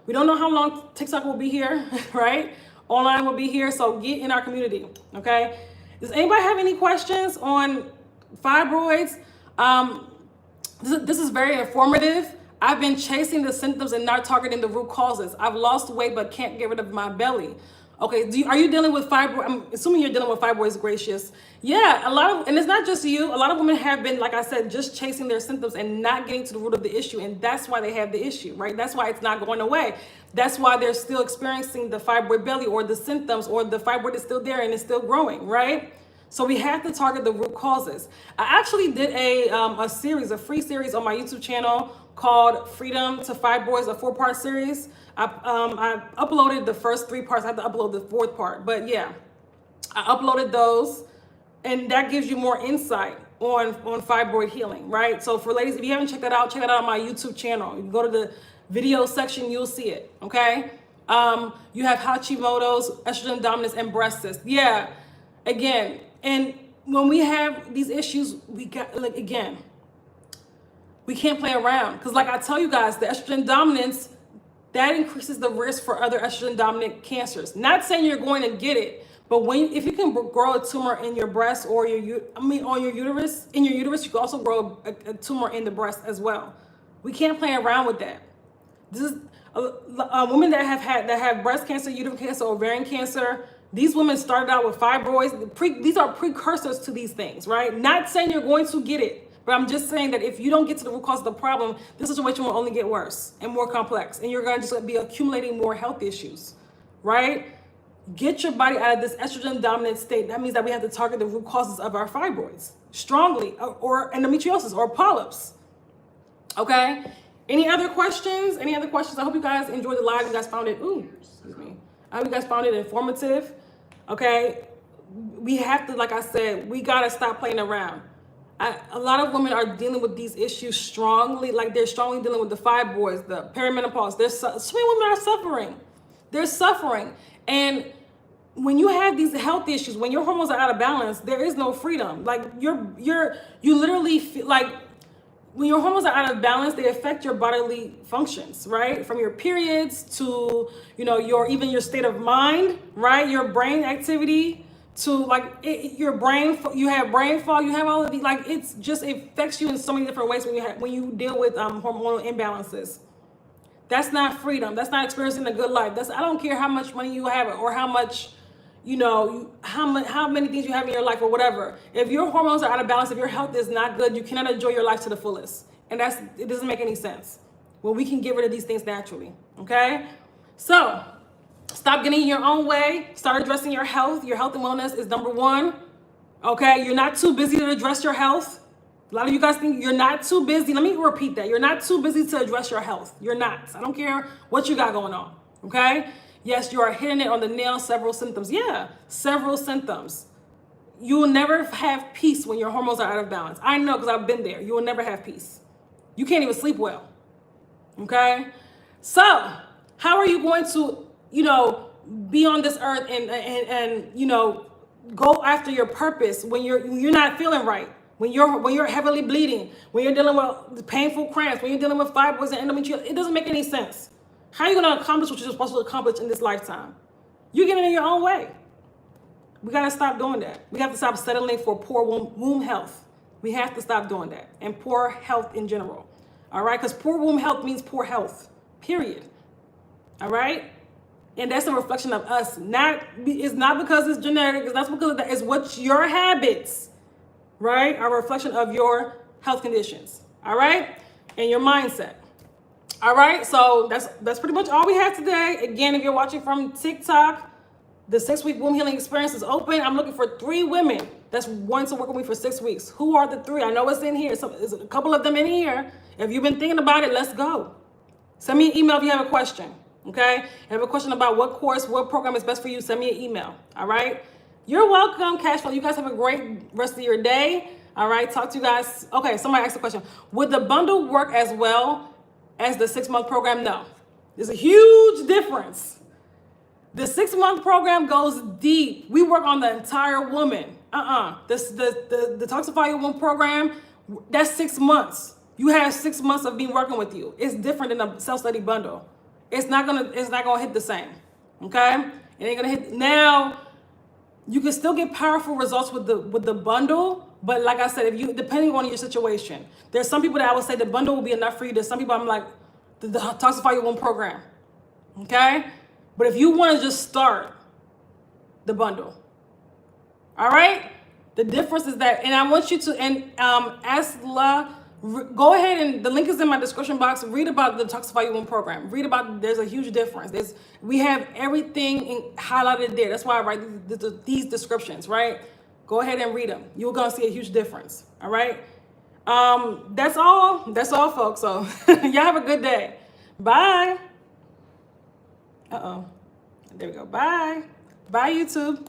we don't know how long TikTok will be here, right? Online will be here, so get in our community, okay? Does anybody have any questions on fibroids? This is very informative. I've been chasing the symptoms and not targeting the root causes. I've lost weight but can't get rid of my belly. Okay, are you dealing with fibroids? I'm assuming you're dealing with fibroids, Gracious. Yeah, and it's not just you. A lot of women have been, like I said, just chasing their symptoms and not getting to the root of the issue. And that's why they have the issue, right? That's why it's not going away. That's why they're still experiencing the fibroid belly or the symptoms, or the fibroid is still there and it's still growing, right? So we have to target the root causes. I actually did a free series on my YouTube channel called Freedom to Fibroids, a 4-part series. I uploaded the first 3 parts. I have to upload the 4th part, but yeah, I uploaded those, and that gives you more insight on fibroid healing, right? So for ladies, if you haven't checked that out on my YouTube channel. You can go to the video section, you'll see it, okay? You have Hashimoto's, estrogen dominance, and breast cysts. Yeah, again, and when we have these issues, we can't play around, because like I tell you guys, the estrogen dominance, that increases the risk for other estrogen dominant cancers. Not saying you're going to get it, but if you can grow a tumor in your breast or on your uterus, you can also grow a tumor in the breast as well. We can't play around with that. This is women that have breast cancer, uterine cancer, ovarian cancer. These women started out with fibroids. These are precursors to these things, right? Not saying you're going to get it, but I'm just saying that if you don't get to the root cause of the problem, this situation will only get worse and more complex, and you're going to just be accumulating more health issues, right? Get your body out of this estrogen dominant state. That means that we have to target the root causes of our fibroids strongly, or endometriosis or polyps, Okay. Any other questions? Any other questions? I hope you guys enjoyed the live. You guys found it. Ooh, excuse me. I hope you guys found it informative. Okay. We have to, like I said, we got to stop playing around. A lot of women are dealing with these issues strongly, like they're strongly dealing with the fibroids, the perimenopause. So many women are suffering. They're suffering. And when you have these health issues, when your hormones are out of balance, there is no freedom. Like you literally feel like when your hormones are out of balance, they affect your bodily functions, right? From your periods to, even your state of mind, right? Your brain activity to like your brain, you have brain fog, you have all of these, like it affects you in so many different ways when you deal with hormonal imbalances. That's not freedom. That's not experiencing a good life. I don't care how much money you have or how much, how many things you have in your life or whatever. If your hormones are out of balance, if your health is not good, you cannot enjoy your life to the fullest. And it doesn't make any sense. Well, we can get rid of these things naturally. Okay. So stop getting in your own way. Start addressing your health. Your health and wellness is number one. Okay. You're not too busy to address your health. A lot of you guys think you're not too busy. Let me repeat that. You're not too busy to address your health. You're not. I don't care what you got going on. Okay. Yes, you are hitting it on the nail. Several symptoms. Yeah. Several symptoms. You will never have peace when your hormones are out of balance. I know because I've been there. You will never have peace. You can't even sleep well. Okay. So how are you going to, be on this earth and go after your purpose when you're not feeling right? When you're heavily bleeding, when you're dealing with painful cramps, when you're dealing with fibroids and endometriosis, it doesn't make any sense. How are you going to accomplish what you're supposed to accomplish in this lifetime? You're getting in your own way. We got to stop doing that. We have to stop settling for poor womb health. We have to stop doing that, and poor health in general. All right, because poor womb health means poor health. Period. All right, and that's a reflection of us. It's not because it's genetic. It's not because of that. It's what's your habits. Right? A reflection of your health conditions. All right? And your mindset. All right? So that's pretty much all we have today. Again, if you're watching from TikTok, the 6-week womb healing experience is open. I'm looking for 3 women that's wanting to work with me for 6 weeks. Who are the 3? I know it's in here. So there's a couple of them in here. If you've been thinking about it, let's go. Send me an email if you have a question. Okay? If you have a question about what program is best for you, send me an email. All right? You're welcome, Cashflow. You guys have a great rest of your day. All right, talk to you guys. Okay, somebody asked a question. Would the bundle work as well as the 6-month program? No. There's a huge difference. The 6-month program goes deep. We work on the entire woman. The Detoxify Your Womb program, that's 6 months. You have 6 months of me working with you. It's different than a self-study bundle. It's not gonna hit the same. Okay? It ain't gonna hit now. You can still get powerful results with the bundle, but like I said, depending on your situation, there's some people that I would say the bundle will be enough for you. There's some people I'm like, the Detoxify Your Womb program, okay? But if you want to just start the bundle, all right? The difference is that, and I want you to, go ahead and the link is in my description box. Read about the Detoxify Your Womb program. Read about, there's a huge difference. We have everything highlighted there. That's why I write these descriptions, right? Go ahead and read them. You're going to see a huge difference. All right. That's all, folks. So y'all have a good day. Bye. There we go. Bye. Bye, YouTube.